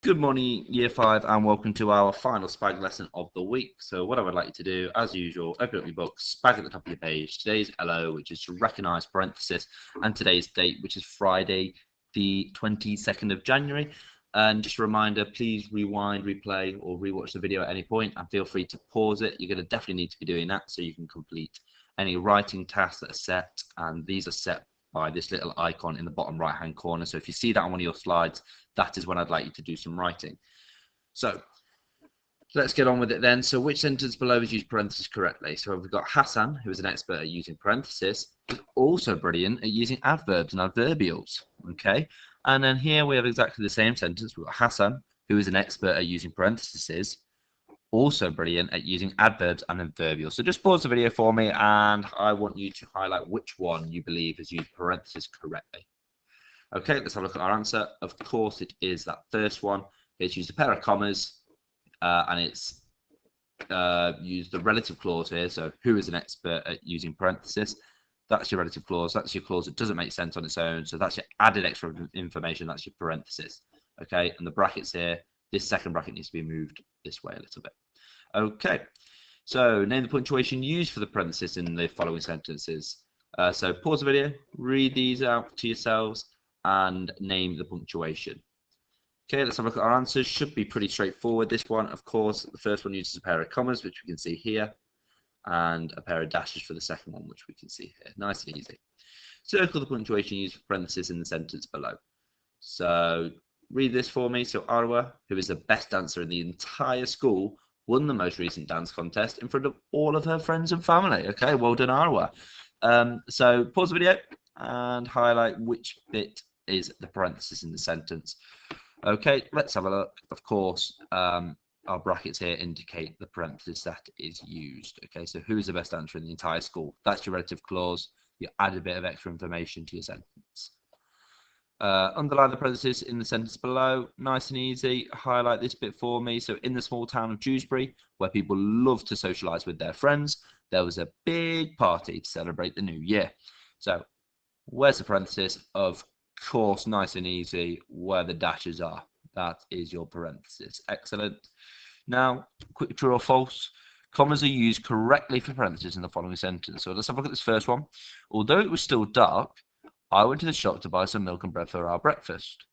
Good morning, Year 5, and welcome to our final SPAG lesson of the week. So what I would like you to do, as usual, open up your book, SPAG at the top of your page. Today's LO, which is to recognise parenthesis, and today's date, which is Friday, the 22nd of January. And just a reminder, please rewind, replay, or rewatch the video at any point, and feel free to pause it. You're going to definitely need to be doing that so you can complete any writing tasks that are set, and these are set by this little icon in the bottom right hand corner. So if you see that on one of your slides, that is when I'd like you to do some writing. So let's get on with it then. So which sentence below is used parentheses correctly? So we've got Hassan, who is an expert at using parentheses, is also brilliant at using adverbs and adverbials. Okay, and then here we have exactly the same sentence. We've got Hassan, who is an expert at using parentheses, also brilliant at using adverbs and adverbials. So just pause the video for me, and I want you to highlight which one you believe has used parentheses correctly. Okay, let's have a look at our answer. Of course, it is that first one. It's used a pair of commas, and it's used the relative clause here. So who is an expert at using parentheses? That's your relative clause. That's your clause that doesn't make sense on its own. So that's your added extra information. That's your parenthesis. Okay, and the brackets here, this second bracket needs to be moved this way a little bit. Okay, so name the punctuation used for the parenthesis in the following sentences. So pause the video, read these out to yourselves, and name the punctuation. Okay, let's have a look at our answers. Should be pretty straightforward. This one, of course, the first one uses a pair of commas, which we can see here, and a pair of dashes for the second one, which we can see here. Nice and easy. Circle the punctuation used for parentheses in the sentence below. So read this for me. So Arwa, who is the best dancer in the entire school, won the most recent dance contest in front of all of her friends and family. Okay, well done, Arwa. So pause the video and highlight which bit is the parenthesis in the sentence. Okay, let's have a look. Of course, our brackets here indicate the parenthesis that is used. Okay, so who is the best dancer in the entire school? That's your relative clause. You add a bit of extra information to your sentence. Underline the parenthesis in the sentence below. Nice and easy. Highlight this bit for me. So in the small town of Dewsbury, where people love to socialise with their friends, there was a big party to celebrate the new year. So where's the parenthesis? Of course, nice and easy, where the dashes are. That is your parenthesis. Excellent. Now, quick true or false. Commas are used correctly for parentheses in the following sentence. So let's have a look at this first one. Although it was still dark, I went to the shop to buy some milk and bread for our breakfast.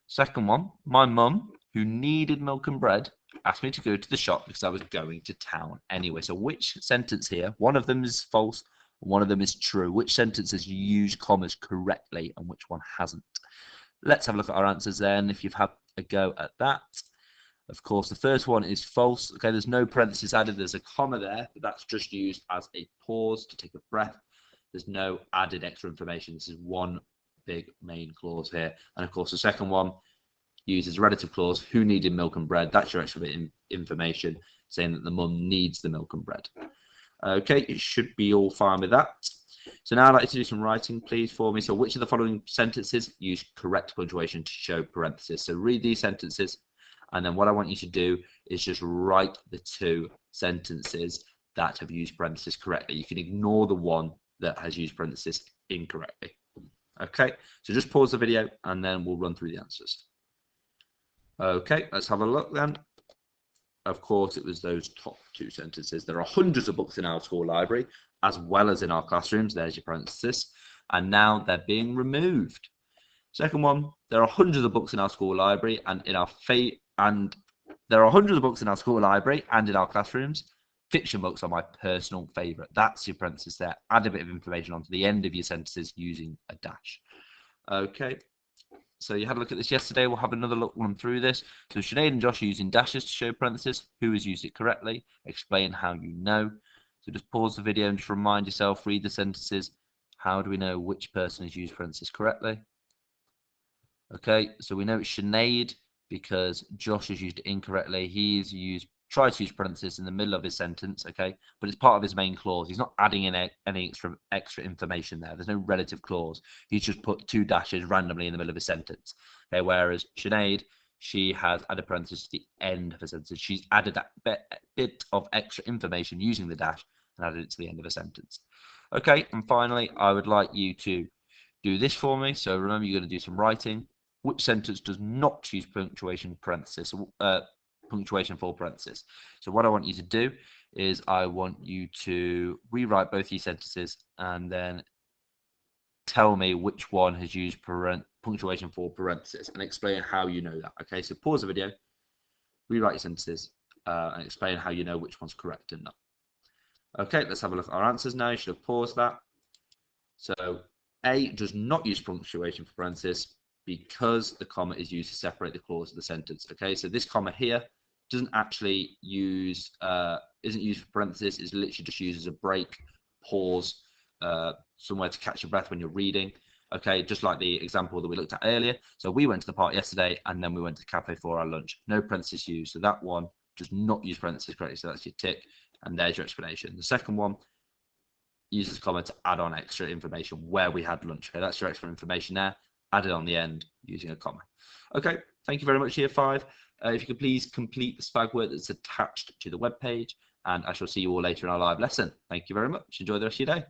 Second one, my mum, who needed milk and bread, asked me to go to the shop because I was going to town anyway. So which sentence here? One of them is false, one of them is true. Which sentence has used commas correctly and which one hasn't? Let's have a look at our answers then, if you've had a go at that. Of course, the first one is false. Okay, there's no parenthesis added. There's a comma there, but that's just used as a pause to take a breath. There's no added extra information. This is one big main clause here. And of course, the second one uses a relative clause, who needed milk and bread. That's your extra bit of information saying that the mum needs the milk and bread. Okay, it should be all fine with that. So now I'd like you to do some writing, please, for me. So which of the following sentences use correct punctuation to show parentheses? So read these sentences, and then what I want you to do is just write the two sentences that have used parentheses correctly. You can ignore the one that has used parentheses incorrectly. Okay, so just pause the video and then we'll run through the answers. Okay, let's have a look then. Of course, it was those top two sentences. There are hundreds of books in our school library, as well as in our classrooms. There's your parenthesis. And now they're being removed. Second one, there are hundreds of books in our school library and in our there are hundreds of books in our school library and in our classrooms. Fiction books are my personal favourite. That's your parenthesis there. Add a bit of information onto the end of your sentences using a dash. Okay, so you had a look at this yesterday. We'll have another look run through this. So Sinead and Josh are using dashes to show parentheses. Who has used it correctly? Explain how you know. So just pause the video and just remind yourself, read the sentences. How do we know which person has used parentheses correctly? Okay, so we know it's Sinead because Josh has used it incorrectly. He's tried to use parentheses in the middle of his sentence, okay, but it's part of his main clause. He's not adding in any extra information there. There's no relative clause. He's just put two dashes randomly in the middle of his sentence. Okay, whereas Sinead, she has added parentheses to the end of a sentence. She's added that bit of extra information using the dash and added it to the end of a sentence. Okay, and finally, I would like you to do this for me. So remember, you're going to do some writing. which sentence does not use punctuation parenthesis, punctuation for parenthesis. So what I want you to do is I want you to rewrite both these sentences and then tell me which one has used punctuation for parenthesis and explain how you know that. Okay, so pause the video, rewrite your sentences, and explain how you know which one's correct and not. Okay, let's have a look at our answers now. You should have paused that. So A does not use punctuation for parenthesis because the comma is used to separate the clause of the sentence. Okay, so this comma here doesn't actually use, isn't used for parenthesis. It's literally just used as a break, pause, somewhere to catch your breath when you're reading. Okay, just like the example that we looked at earlier. So we went to the park yesterday and then we went to the cafe for our lunch. No parenthesis used. So that one does not use parenthesis correctly. So that's your tick. And there's your explanation. The second one uses comma to add on extra information where we had lunch. Okay, that's your extra information there. Added on the end using a comma. Okay, thank you very much, Year 5. If you could please complete the SPAG work that's attached to the webpage, and I shall see you all later in our live lesson. Thank you very much. Enjoy the rest of your day.